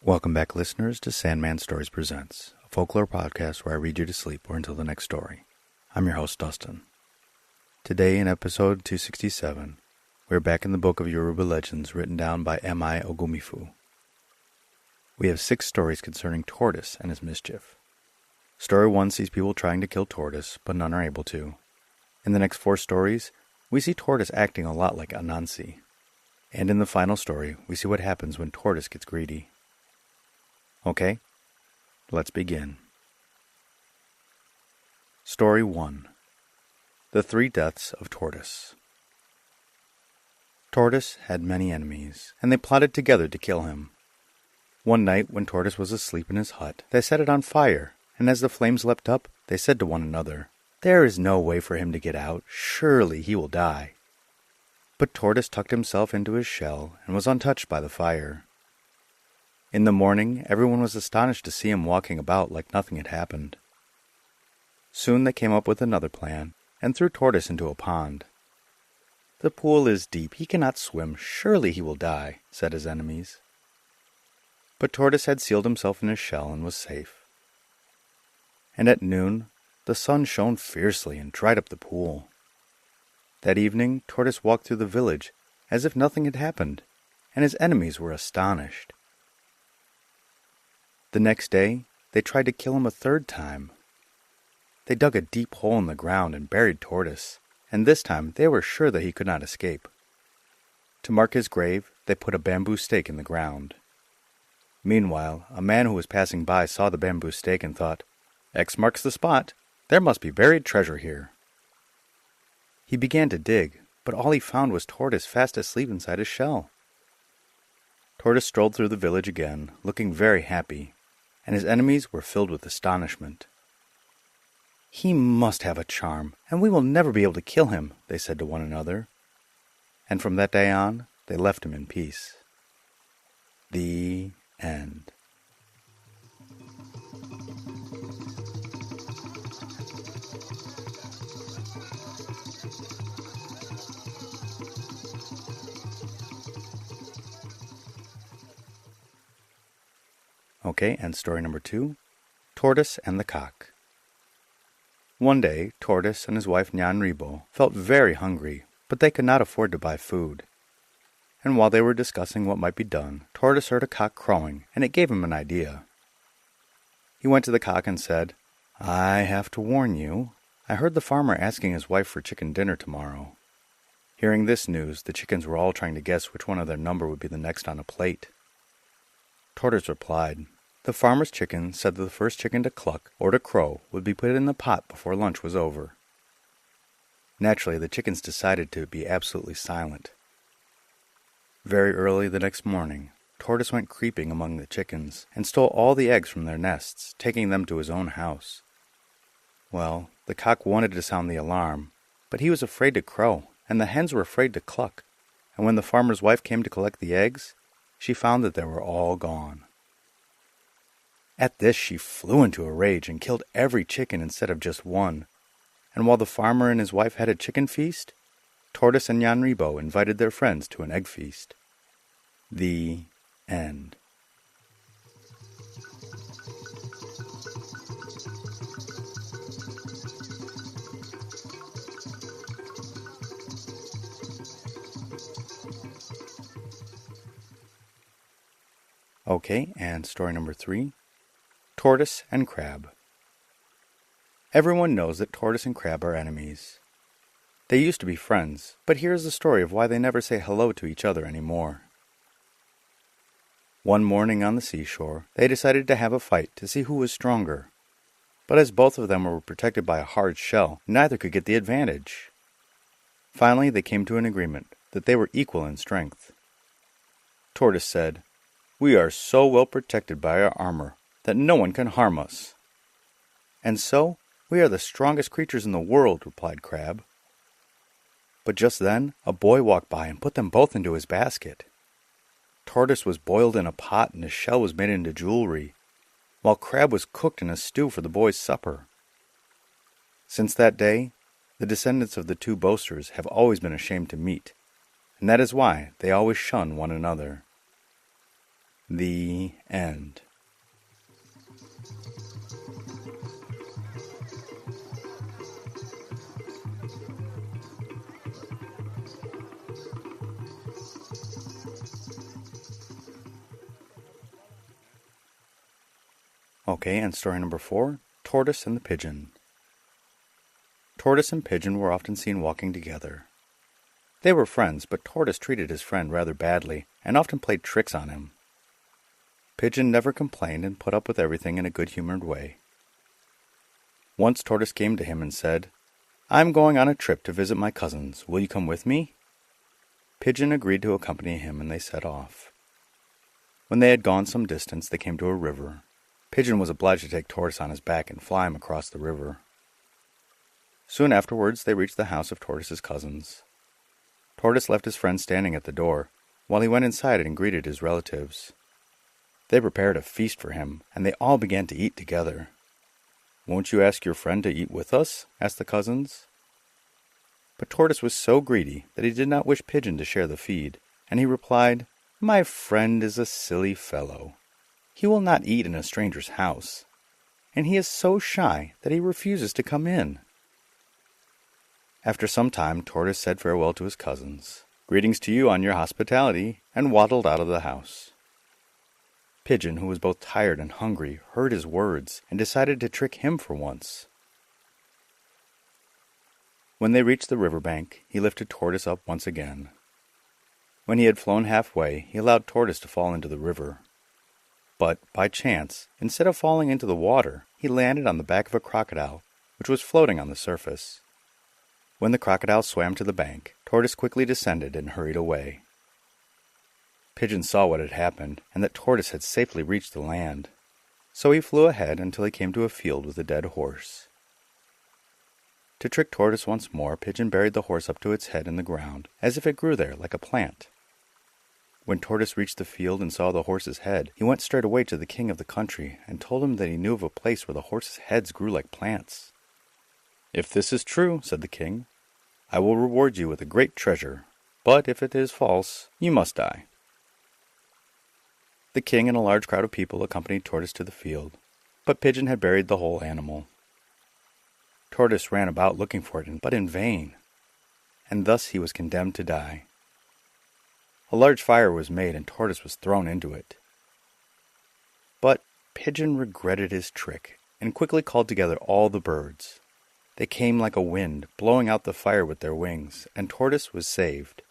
Welcome back, listeners, to Sandman Stories Presents, a folklore podcast where I read you to sleep or until the next story. I'm your host, Dustin. Today, in episode 267, we're back in the book of Yoruba legends written down by M.I. Ogumefu. We have 6 stories concerning Tortoise and his mischief. Story 1 sees people trying to kill Tortoise, but none are able to. In the next 4 stories, we see Tortoise acting a lot like Anansi. And in the final story, we see what happens when Tortoise gets greedy. Okay, let's begin. Story 1. The 3 Deaths of Tortoise. Tortoise had many enemies, and they plotted together to kill him. One night, when Tortoise was asleep in his hut, they set it on fire, and as the flames leapt up, they said to one another, "There is no way for him to get out. Surely he will die." But Tortoise tucked himself into his shell and was untouched by the fire. In the morning, everyone was astonished to see him walking about like nothing had happened. Soon they came up with another plan, and threw Tortoise into a pond. "The pool is deep, he cannot swim, surely he will die," said his enemies. But Tortoise had sealed himself in his shell and was safe. And at noon, the sun shone fiercely and dried up the pool. That evening, Tortoise walked through the village as if nothing had happened, and his enemies were astonished. The next day, they tried to kill him a 3rd time. They dug a deep hole in the ground and buried Tortoise, and this time they were sure that he could not escape. To mark his grave, they put a bamboo stake in the ground. Meanwhile, a man who was passing by saw the bamboo stake and thought, "X marks the spot. There must be buried treasure here." He began to dig, but all he found was Tortoise fast asleep inside his shell. Tortoise strolled through the village again, looking very happy, and his enemies were filled with astonishment. "He must have a charm, and we will never be able to kill him," they said to one another. And from that day on, they left him in peace. The end. Okay, and story number 2, Tortoise and the Cock. One day, Tortoise and his wife Nyanribo felt very hungry, but they could not afford to buy food. And while they were discussing what might be done, Tortoise heard a cock crowing, and it gave him an idea. He went to the cock and said, "I have to warn you. I heard the farmer asking his wife for chicken dinner tomorrow." Hearing this news, the chickens were all trying to guess which one of their number would be the next on a plate. Tortoise replied, "The farmer's chicken said that the first chicken to cluck or to crow would be put in the pot before lunch was over." Naturally, the chickens decided to be absolutely silent. Very early the next morning, Tortoise went creeping among the chickens and stole all the eggs from their nests, taking them to his own house. Well, the cock wanted to sound the alarm, but he was afraid to crow, and the hens were afraid to cluck, and when the farmer's wife came to collect the eggs, she found that they were all gone. At this, she flew into a rage and killed every chicken instead of just one, and while the farmer and his wife had a chicken feast, Tortoise and Nyanribo invited their friends to an egg feast. The end. Okay, and story number 3, Tortoise and Crab. Everyone knows that Tortoise and Crab are enemies. They used to be friends, but here is the story of why they never say hello to each other anymore. One morning on the seashore, they decided to have a fight to see who was stronger. But as both of them were protected by a hard shell, neither could get the advantage. Finally, they came to an agreement that they were equal in strength. Tortoise said, "We are so well protected by our armor that no one can harm us." "And so, we are the strongest creatures in the world," replied Crab. But just then, a boy walked by and put them both into his basket. Tortoise was boiled in a pot and his shell was made into jewelry, while Crab was cooked in a stew for the boy's supper. Since that day, the descendants of the two boasters have always been ashamed to meet, and that is why they always shun one another. The end. Okay, and story number 4, Tortoise and the Pigeon. Tortoise and Pigeon were often seen walking together. They were friends, but Tortoise treated his friend rather badly and often played tricks on him. Pigeon never complained and put up with everything in a good-humored way. Once Tortoise came to him and said, "I'm going on a trip to visit my cousins. Will you come with me?" Pigeon agreed to accompany him, and they set off. When they had gone some distance, they came to a river. Pigeon was obliged to take Tortoise on his back and fly him across the river. Soon afterwards, they reached the house of Tortoise's cousins. Tortoise left his friend standing at the door, while he went inside and greeted his relatives. They prepared a feast for him, and they all began to eat together. "Won't you ask your friend to eat with us?" asked the cousins. But Tortoise was so greedy that he did not wish Pigeon to share the feed, and he replied, "My friend is a silly fellow. He will not eat in a stranger's house, and he is so shy that he refuses to come in." After some time, Tortoise said farewell to his cousins, "Greetings to you on your hospitality," and waddled out of the house. Pigeon, who was both tired and hungry, heard his words and decided to trick him for once. When they reached the river bank, he lifted Tortoise up once again. When he had flown halfway, he allowed Tortoise to fall into the river. But, by chance, instead of falling into the water, he landed on the back of a crocodile, which was floating on the surface. When the crocodile swam to the bank, Tortoise quickly descended and hurried away. Pigeon saw what had happened, and that Tortoise had safely reached the land. So he flew ahead until he came to a field with a dead horse. To trick Tortoise once more, Pigeon buried the horse up to its head in the ground, as if it grew there like a plant. When Tortoise reached the field and saw the horse's head, he went straight away to the king of the country and told him that he knew of a place where the horses' heads grew like plants. "If this is true," said the king, "I will reward you with a great treasure, but if it is false, you must die." The king and a large crowd of people accompanied Tortoise to the field, but Pigeon had buried the whole animal. Tortoise ran about looking for it, but in vain, and thus he was condemned to die. A large fire was made, and Tortoise was thrown into it. But Pigeon regretted his trick, and quickly called together all the birds. They came like a wind, blowing out the fire with their wings, and Tortoise was saved.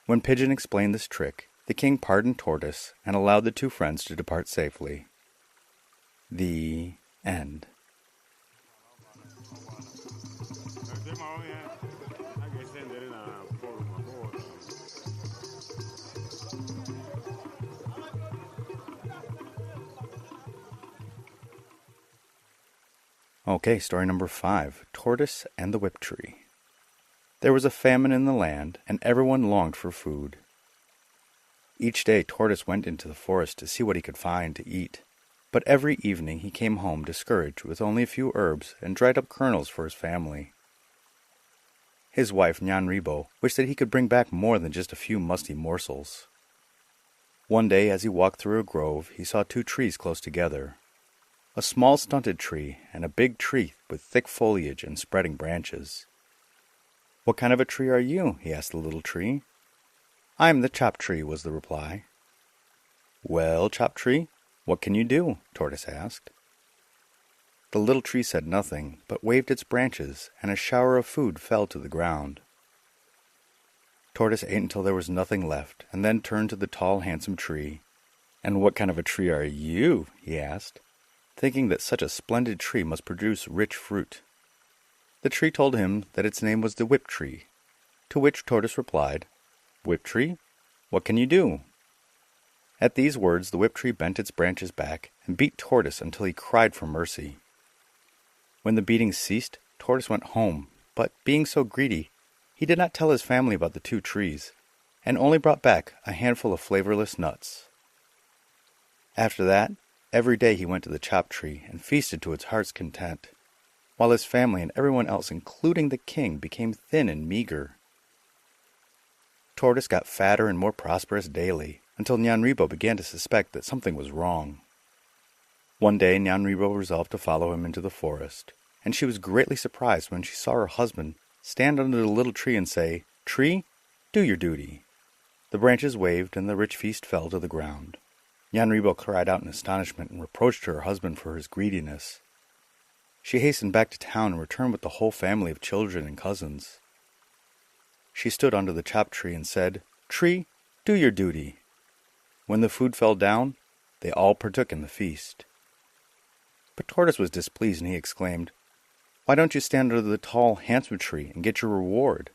When Pigeon explained this trick, the king pardoned Tortoise and allowed the two friends to depart safely. The end. Okay, story number 5, Tortoise and the Whip Tree. There was a famine in the land, and everyone longed for food. Each day Tortoise went into the forest to see what he could find to eat, but every evening he came home discouraged with only a few herbs and dried up kernels for his family. His wife, Nyanribo, wished that he could bring back more than just a few musty morsels. One day, as he walked through a grove, he saw two trees close together. A small stunted tree and a big tree with thick foliage and spreading branches. "What kind of a tree are you?" he asked the little tree. "I am the Chop Tree," was the reply. "Well, Chop Tree, what can you do?" Tortoise asked. The little tree said nothing, but waved its branches, and a shower of food fell to the ground. Tortoise ate until there was nothing left, and then turned to the tall, handsome tree. "And what kind of a tree are you?" he asked, thinking that such a splendid tree must produce rich fruit. The tree told him that its name was the Whip Tree, to which Tortoise replied, "Whip Tree, what can you do?" At these words the Whip Tree bent its branches back and beat Tortoise until he cried for mercy. When the beating ceased, Tortoise went home, but being so greedy, he did not tell his family about the two trees, and only brought back a handful of flavorless nuts. After that, every day he went to the Chop Tree and feasted to its heart's content, while his family and everyone else, including the king, became thin and meager. Tortoise got fatter and more prosperous daily, until Nyanribo began to suspect that something was wrong. One day Nyanribo resolved to follow him into the forest, and she was greatly surprised when she saw her husband stand under the little tree and say, "Tree, do your duty." The branches waved, and the rich feast fell to the ground. Nyanribo cried out in astonishment and reproached her husband for his greediness. She hastened back to town and returned with the whole family of children and cousins. She stood under the chopped tree and said, "Tree, do your duty." When the food fell down, they all partook in the feast. But Tortoise was displeased, and he exclaimed, "Why don't you stand under the tall, handsome tree and get your reward?"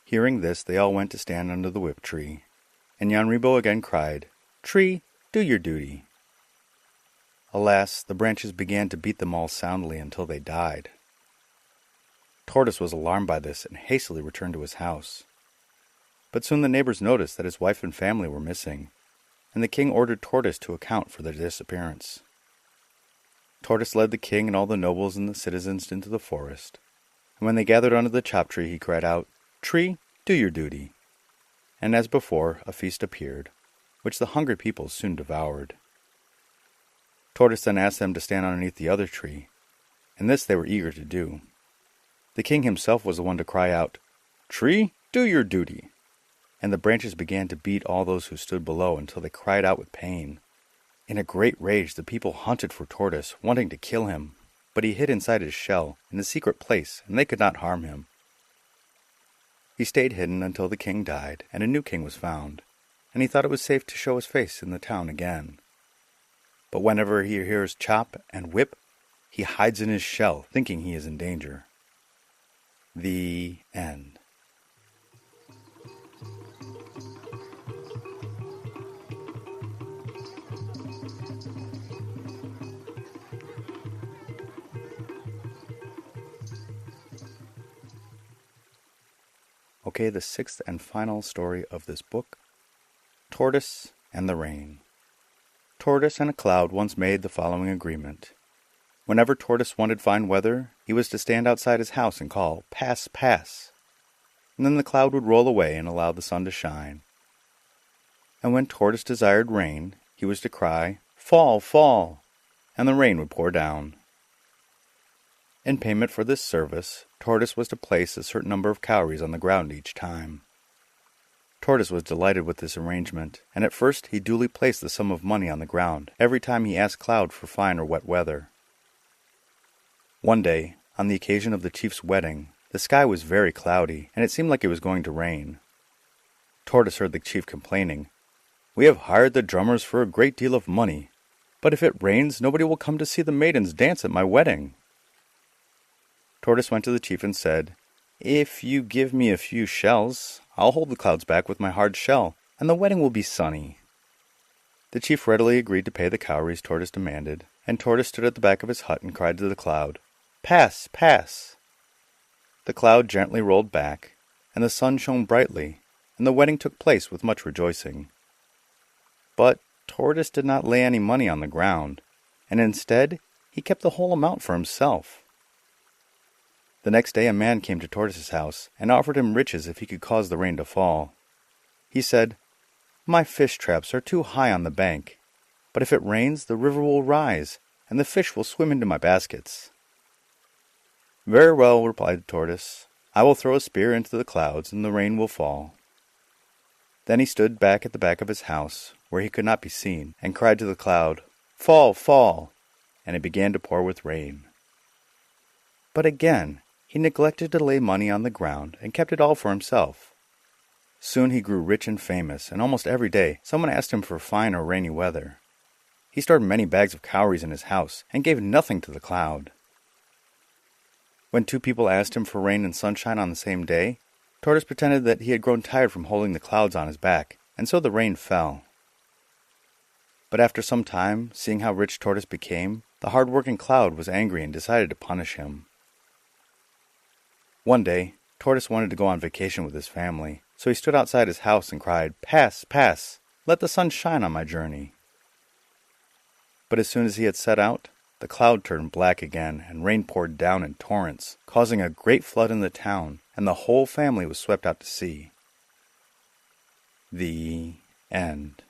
Hearing this, they all went to stand under the whip tree, and Nyanribo again cried, "Tree, do your duty." Alas, the branches began to beat them all soundly until they died. Tortoise was alarmed by this and hastily returned to his house. But soon the neighbors noticed that his wife and family were missing, and the king ordered Tortoise to account for their disappearance. Tortoise led the king and all the nobles and the citizens into the forest, and when they gathered under the chop tree, he cried out, "Tree, do your duty." And as before, a feast appeared, which the hungry people soon devoured. Tortoise then asked them to stand underneath the other tree, and this they were eager to do. The king himself was the one to cry out, "Tree, do your duty," and the branches began to beat all those who stood below until they cried out with pain. In a great rage, the people hunted for Tortoise, wanting to kill him, but he hid inside his shell in a secret place, and they could not harm him. He stayed hidden until the king died, and a new king was found, and he thought it was safe to show his face in the town again. But whenever he hears chop and whip, he hides in his shell, thinking he is in danger. The end. Okay, the sixth and final story of this book, Tortoise and the Rain. Tortoise and a cloud once made the following agreement. Whenever Tortoise wanted fine weather, he was to stand outside his house and call, "Pass, pass," and then the cloud would roll away and allow the sun to shine. And when Tortoise desired rain, he was to cry, "Fall, fall," and the rain would pour down. In payment for this service, Tortoise was to place a certain number of cowries on the ground each time. Tortoise was delighted with this arrangement, and at first he duly placed the sum of money on the ground every time he asked Cloud for fine or wet weather. One day, on the occasion of the chief's wedding, the sky was very cloudy, and it seemed like it was going to rain. Tortoise heard the chief complaining, "We have hired the drummers for a great deal of money, but if it rains, nobody will come to see the maidens dance at my wedding." Tortoise went to the chief and said, "If you give me a few shells, I'll hold the clouds back with my hard shell, and the wedding will be sunny." The chief readily agreed to pay the cowries Tortoise demanded, and Tortoise stood at the back of his hut and cried to the cloud, "Pass, pass." The cloud gently rolled back, and the sun shone brightly, and the wedding took place with much rejoicing. But Tortoise did not lay any money on the ground, and instead he kept the whole amount for himself. The next day a man came to Tortoise's house and offered him riches if he could cause the rain to fall. He said, "My fish traps are too high on the bank, but if it rains the river will rise, and the fish will swim into my baskets." "Very well," replied the Tortoise, "I will throw a spear into the clouds, and the rain will fall." Then he stood back at the back of his house, where he could not be seen, and cried to the cloud, "Fall, fall," and it began to pour with rain. But again he neglected to lay money on the ground and kept it all for himself. Soon he grew rich and famous, and almost every day someone asked him for fine or rainy weather. He stored many bags of cowries in his house and gave nothing to the cloud. When two people asked him for rain and sunshine on the same day, Tortoise pretended that he had grown tired from holding the clouds on his back, and so the rain fell. But after some time, seeing how rich Tortoise became, the hard-working cloud was angry and decided to punish him. One day, Tortoise wanted to go on vacation with his family, so he stood outside his house and cried, "Pass, pass, let the sun shine on my journey." But as soon as he had set out, the cloud turned black again, and rain poured down in torrents, causing a great flood in the town, and the whole family was swept out to sea. The End.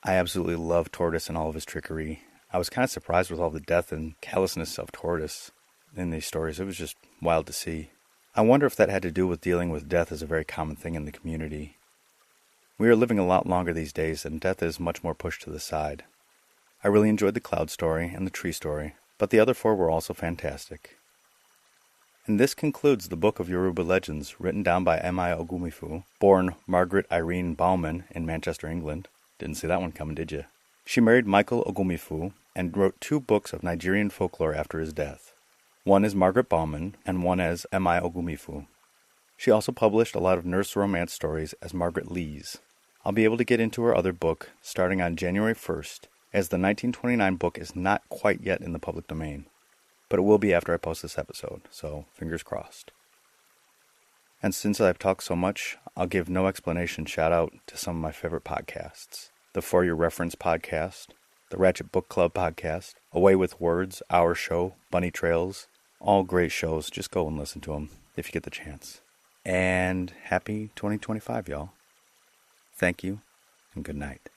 I absolutely love Tortoise and all of his trickery. I was kind of surprised with all the death and callousness of Tortoise in these stories. It was just wild to see. I wonder if that had to do with dealing with death as a very common thing in the community. We are living a lot longer these days, and death is much more pushed to the side. I really enjoyed the cloud story and the tree story, but the other 4 were also fantastic. And this concludes the Book of Yoruba Legends, written down by M.I. Ogumefu, born Margaret Irene Baumann in Manchester, England. Didn't see that one coming, did you? She married Michael Ogumefu and wrote 2 books of Nigerian folklore after his death. One is Margaret Baumann and one as M.I. Ogumefu. She also published a lot of nurse romance stories as Margaret Lees. I'll be able to get into her other book starting on January 1st, as the 1929 book is not quite yet in the public domain. But it will be after I post this episode, so fingers crossed. And since I've talked so much, I'll give no explanation shout out to some of my favorite podcasts. The For Your Reference podcast, the Ratchet Book Club podcast, Away with Words, Our Show, Bunny Trails. All great shows. Just go and listen to them if you get the chance. And happy 2025, y'all. Thank you, and good night.